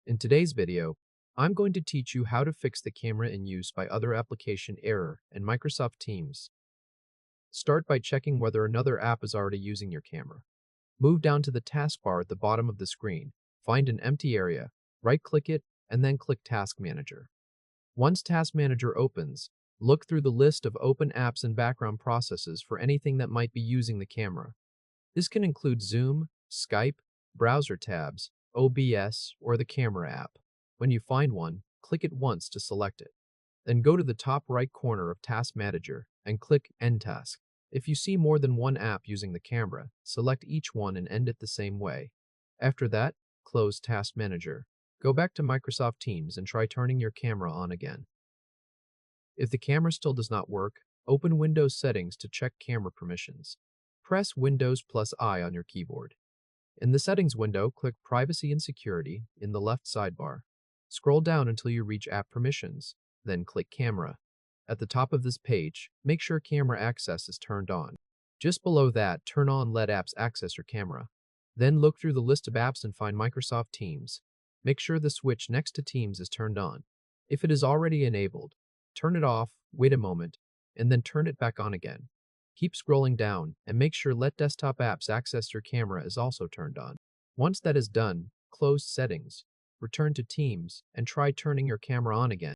In today's video, I'm going to teach you how to fix the camera in use by other application error in Microsoft Teams. Start by checking whether another app is already using your camera. Move down to the taskbar at the bottom of the screen, find an empty area, right-click it, and then click Task Manager. Once Task Manager opens, look through the list of open apps and background processes for anything that might be using the camera. This can include Zoom, Skype, browser tabs, OBS, or the camera app. When you find one, click it once to select it. Then go to the top right corner of Task Manager and click End Task. If you see more than one app using the camera, select each one and end it the same way. After that, close Task Manager. Go back to Microsoft Teams and try turning your camera on again. If the camera still does not work, open Windows Settings to check camera permissions. Press Windows plus I on your keyboard. In the Settings window, click Privacy and Security in the left sidebar. Scroll down until you reach App Permissions, then click Camera. At the top of this page, make sure Camera Access is turned on. Just below that, turn on Let Apps Access your camera. Then look through the list of apps and find Microsoft Teams. Make sure the switch next to Teams is turned on. If it is already enabled, turn it off, wait a moment, and then turn it back on again. Keep scrolling down and make sure Let Desktop Apps Access Your Camera is also turned on. Once that is done, close Settings, return to Teams, and try turning your camera on again.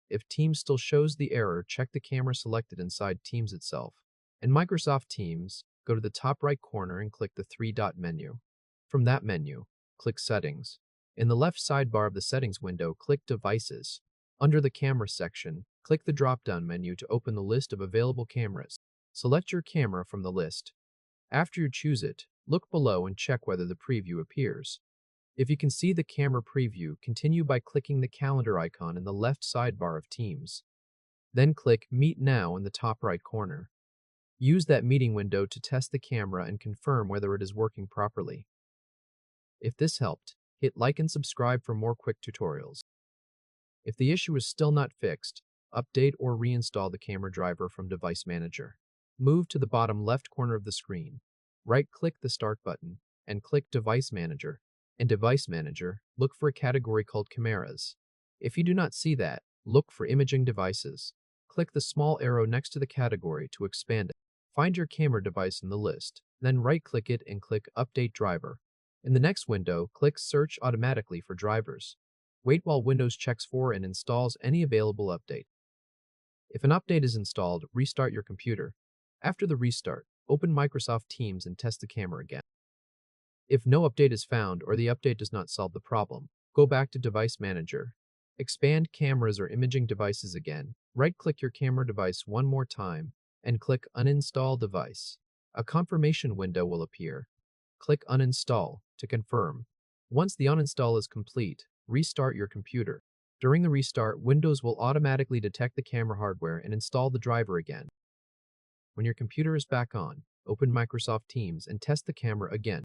If Teams still shows the error, check the camera selected inside Teams itself. In Microsoft Teams, go to the top right corner and click the three-dot menu. From that menu, click Settings. In the left sidebar of the Settings window, click Devices. Under the Camera section, click the drop-down menu to open the list of available cameras. Select your camera from the list. After you choose it, look below and check whether the preview appears. If you can see the camera preview, continue by clicking the calendar icon in the left sidebar of Teams. Then click Meet Now in the top right corner. Use that meeting window to test the camera and confirm whether it is working properly. If this helped, hit like and subscribe for more quick tutorials. If the issue is still not fixed, update or reinstall the camera driver from Device Manager. Move to the bottom left corner of the screen. Right-click the Start button and click Device Manager. In Device Manager, look for a category called Cameras. If you do not see that, look for Imaging Devices. Click the small arrow next to the category to expand it. Find your camera device in the list, then right-click it and click Update Driver. In the next window, click Search automatically for drivers. Wait while Windows checks for and installs any available update. If an update is installed, restart your computer. After the restart, open Microsoft Teams and test the camera again. If no update is found or the update does not solve the problem, go back to Device Manager. Expand Cameras or Imaging Devices again. Right-click your camera device one more time and click Uninstall Device. A confirmation window will appear. Click Uninstall to confirm. Once the uninstall is complete, restart your computer. During the restart, Windows will automatically detect the camera hardware and install the driver again. When your computer is back on, open Microsoft Teams and test the camera again.